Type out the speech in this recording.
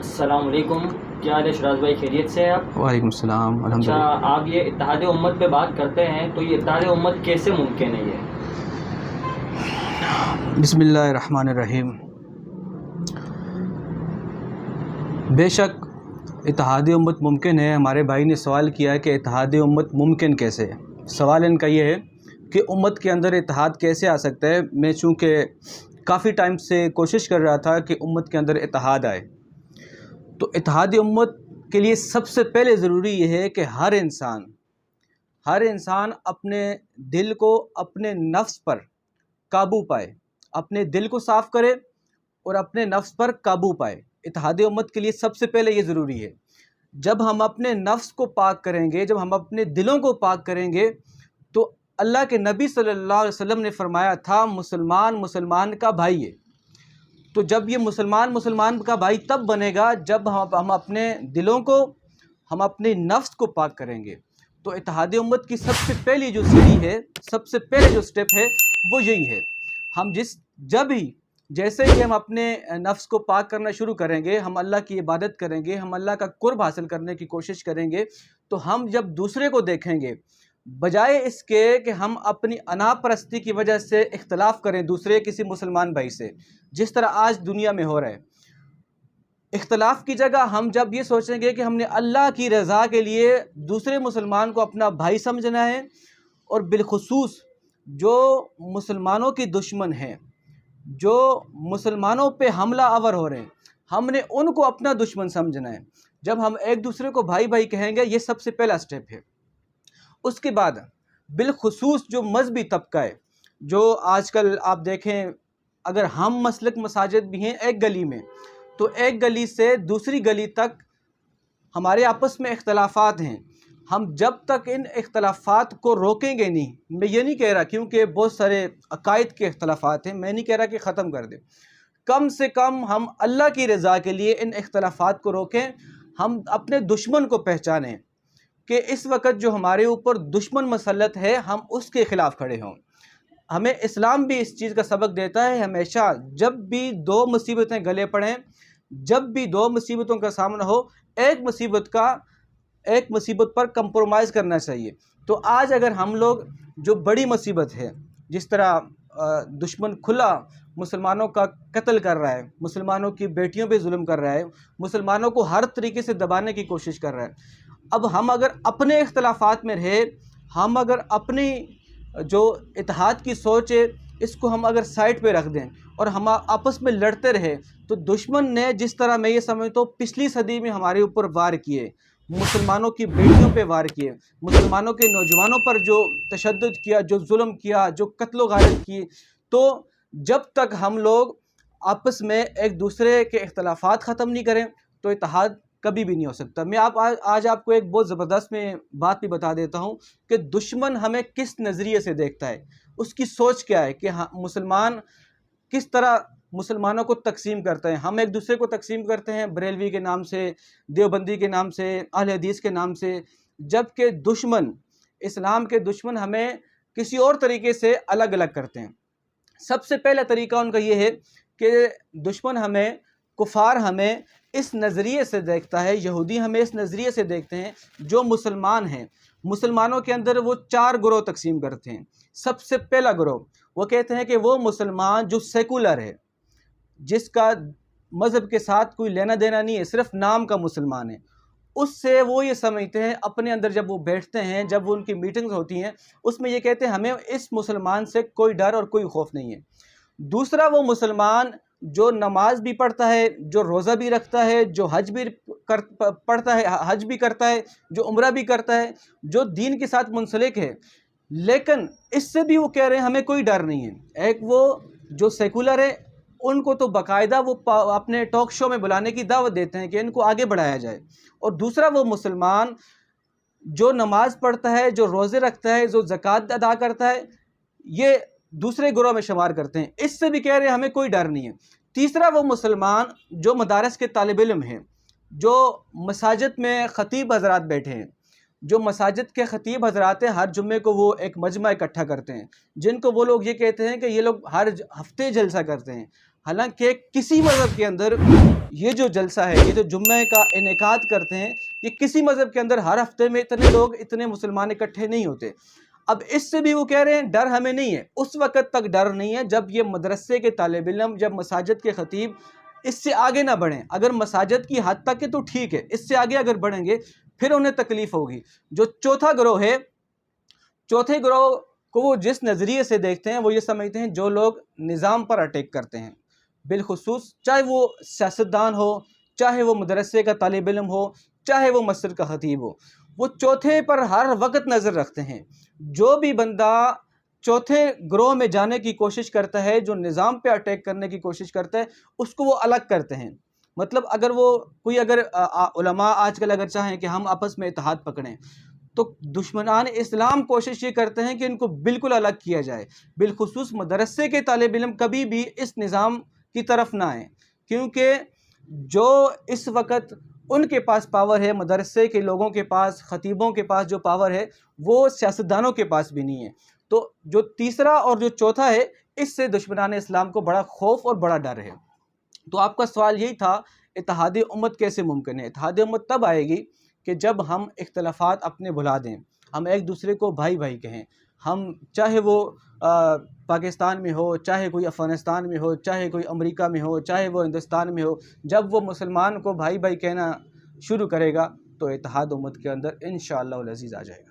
अस्सलाम वालेकुम। क्या हाल है शराज भाई, खैरियत से हैं आप? वालेकुम सलाम अच्छा, अल्हम्दुलिल्लाह। आप ये इत्तेहाद उम्मत पे बात करते हैं, तो ये इत्तेहाद उम्मत कैसे मुमकिन है ये? बिस्मिल्लाहिर्रहमानिर्रहीम। बेशक इत्तेहाद उम्मत मुमकिन है। हमारे भाई ने सवाल किया है कि इत्तेहाद उम्मत मुमकिन कैसे है। सवाल इनका ये है कि उम्मत के अंदर इत्तेहाद कैसे आ सकता है। मैं चूँकि काफ़ी टाइम से कोशिश कर रहा था कि उम्मत के अंदर इत्तेहाद आए, तो इत्तेहाद उम्मत के लिए सबसे पहले ज़रूरी ये है कि हर इंसान अपने दिल को, अपने नफ्स पर काबू पाए, अपने दिल को साफ़ करे और अपने नफ्स पर काबू पाए। इत्तेहाद उम्मत के लिए सबसे पहले ये ज़रूरी है। जब हम अपने नफ्स को पाक करेंगे, जब हम अपने दिलों को पाक करेंगे, तो अल्लाह के नबी सल्लल्लाहु अलैहि वसल्लम ने फरमाया था, मुसलमान मुसलमान का भाई है। तो जब ये मुसलमान मुसलमान का भाई तब बनेगा जब हम अपने दिलों को, हम अपने नफ्स को पाक करेंगे। तो इत्तेहाद उम्मत की सबसे पहली जो सीढ़ी है, सबसे पहले जो स्टेप है, वो यही है। हम जब ही जैसे ही हम अपने नफ्स को पाक करना शुरू करेंगे, हम अल्लाह की इबादत करेंगे, हम अल्लाह का कुर्ब हासिल करने की कोशिश करेंगे, तो हम जब दूसरे को देखेंगे, बजाय इसके कि हम अपनी अनापरस्ती की वजह से इख्तलाफ करें दूसरे किसी मुसलमान भाई से, जिस तरह आज दुनिया में हो रहा है, इख्तलाफ की जगह हम जब ये सोचेंगे कि हमने अल्लाह की रज़ा के लिए दूसरे मुसलमान को अपना भाई समझना है, और बिलखुसूस जो मुसलमानों की दुश्मन हैं, जो मुसलमानों पे हमला आवर हो रहे हैं, हमने उनको अपना दुश्मन समझना है। जब हम एक दूसरे को भाई भाई कहेंगे, ये सबसे पहला स्टेप है। उसके बाद बिलखुसूस जो मजहबी तबका है, जो आजकल आप देखें, अगर हम मसलक मसाजिद भी हैं एक गली में, तो एक गली से दूसरी गली तक हमारे आपस में इख्तलाफात हैं। हम जब तक इन इख्तलाफात को रोकेंगे नहीं, मैं ये नहीं कह रहा, क्योंकि बहुत सारे अकायद के इख्तलाफात हैं, मैं नहीं कह रहा कि ख़त्म कर दें, कम से कम हम अल्लाह की रज़ा के लिए इन इख्तलाफात को रोकें। हम अपने दुश्मन को पहचानें कि इस वक्त जो हमारे ऊपर दुश्मन मसलत है, हम उसके ख़िलाफ़ खड़े हों। हमें इस्लाम भी इस चीज़ का सबक देता है, हमेशा जब भी दो मुसीबतें गले पड़ें, जब भी दो मुसीबतों का सामना हो, एक मुसीबत पर कंप्रोमाइज़ करना चाहिए। तो आज अगर हम लोग, जो बड़ी मुसीबत है, जिस तरह दुश्मन खुला मुसलमानों का कत्ल कर रहा है, मुसलमानों की बेटियों पे जुल्म कर रहा है, मुसलमानों को हर तरीके से दबाने की कोशिश कर रहा है, अब हम अगर अपने इख्तलाफात में रहे, हम अगर अपनी जो इत्तेहाद की सोच है, इसको हम अगर साइड पे रख दें और हम आपस में लड़ते रहे, तो दुश्मन ने, जिस तरह मैं ये समझता हूँ, पिछली सदी में हमारे ऊपर वार किए, मुसलमानों की बेटियों पे वार किए, मुसलमानों के नौजवानों पर जो तशद्दुद किया, जो जुल्म किया, जो कत्ल गारत किए, तो जब तक हम लोग आपस में एक दूसरे के इख्तलाफात ख़त्म नहीं करें, तो इत्तेहाद कभी भी नहीं हो सकता। मैं आज आपको एक बहुत ज़बरदस्त में बात भी बता देता हूँ कि दुश्मन हमें किस नज़रिए से देखता है, उसकी सोच क्या है, कि हाँ, मुसलमान किस तरह मुसलमानों को तकसीम करते हैं। हम एक दूसरे को तकसीम करते हैं बरेलवी के नाम से, देवबंदी के नाम से, अहले हदीस के नाम से, जबकि दुश्मन, इस्लाम के दुश्मन हमें किसी और तरीके से अलग अलग करते हैं। सबसे पहला तरीका उनका ये है कि दुश्मन हमें, कुफार हमें इस नज़रिए से देखता है, यहूदी हमें इस नज़रिए से देखते हैं, जो मुसलमान हैं, मुसलमानों के अंदर वो 4 ग्रोह तकसीम करते हैं। सबसे पहला ग्रोह, वो कहते हैं कि वो मुसलमान जो सेकुलर है, जिसका मज़हब के साथ कोई लेना देना नहीं है, सिर्फ नाम का मुसलमान है, उससे वो ये समझते हैं, अपने अंदर जब वो बैठते हैं, जब वो उनकी मीटिंग्स होती हैं, उसमें ये कहते हैं हमें इस मुसलमान से कोई डर और कोई खौफ नहीं है। दूसरा, वो मुसलमान जो नमाज भी पढ़ता है, जो रोज़ा भी रखता है, जो हज भी पढ़ता है, हज भी करता है, जो उम्रा भी करता है, जो दीन के साथ मुंसलिक है, लेकिन इससे भी वो कह रहे हैं हमें कोई डर नहीं है। एक वो जो सेकुलर है, उनको तो बाकायदा वो अपने टॉक शो में बुलाने की दावत देते हैं कि इनको आगे बढ़ाया जाए। और दूसरा, वो मुसलमान जो नमाज पढ़ता है, जो रोज़े रखता है, जो ज़कात अदा करता है, ये दूसरे ग्रोह में शुमार करते हैं, इससे भी कह रहे हैं हमें कोई डर नहीं है। तीसरा, वो मुसलमान जो मदारस के तालिब इल्म हैं, जो मसाजिद में ख़तीब हज़रात बैठे हैं, जो मसाजिद के ख़तीब हज़रात हैं, हर जुम्मे को वो एक मजमा इकट्ठा करते हैं, जिनको वो लोग ये कहते हैं कि ये लोग हर हफ्ते जलसा करते हैं, हालांकि किसी मज़हब के अंदर ये जो जलसा है, ये जो जुम्मे का इनेकाद करते हैं, ये किसी मज़हब के अंदर हर हफ्ते में इतने लोग, इतने मुसलमान इकट्ठे नहीं होते। अब इससे भी वो कह रहे हैं डर हमें नहीं है। उस वक़्त तक डर नहीं है जब ये मदरसे के तालिब इल्म, जब मसाजिद के ख़तीब इससे आगे ना बढ़ें। अगर मसाजिद की हद तक है तो ठीक है, इससे आगे अगर बढ़ेंगे फिर उन्हें तकलीफ़ होगी। जो चौथा ग्रोह है, चौथे ग्रोह को वो जिस नज़रिए से देखते हैं वो ये समझते हैं जो लोग निज़ाम पर अटैक करते हैं, बिलखुसूस चाहे वो सियासतदान हो, चाहे वो मदरसे का तालिब इल्म हो, चाहे वो मस्जिद का ख़तीब हो, वो चौथे पर हर वक्त नज़र रखते हैं। जो भी बंदा चौथे ग्रोह में जाने की कोशिश करता है, जो निज़ाम पे अटैक करने की कोशिश करता है, उसको वो अलग करते हैं। मतलब अगर वो कोई अगर उलमा आजकल अगर चाहें कि हम आपस में इत्तेहाद पकड़ें, तो दुश्मनान इस्लाम कोशिश ये करते हैं कि इनको बिल्कुल अलग किया जाए। बिलखुसूस मदरसे के तालिब इल्म कभी भी इस निज़ाम की तरफ ना आएँ, क्योंकि जो इस वक्त उनके पास पावर है, मदरसे के लोगों के पास, ख़तीबों के पास जो पावर है, वो सियासतदानों के पास भी नहीं है। तो जो तीसरा और जो चौथा है, इससे दुश्मनान इस्लाम को बड़ा खौफ और बड़ा डर है। तो आपका सवाल यही था, इत्तेहादी उम्मत कैसे मुमकिन है? इत्तेहादी उम्मत तब आएगी कि जब हम इख्तलाफात अपने भुला दें, हम एक दूसरे को भाई भाई कहें। हम चाहे वो पाकिस्तान में हो, चाहे कोई अफ़गानिस्तान में हो, चाहे कोई अमेरिका में हो, चाहे वो हिंदुस्तान में हो, जब वो मुसलमान को भाई भाई कहना शुरू करेगा तो इत्तेहाद उम्मत के अंदर इंशाअल्लाह अज़ीज़ आ जाएगा।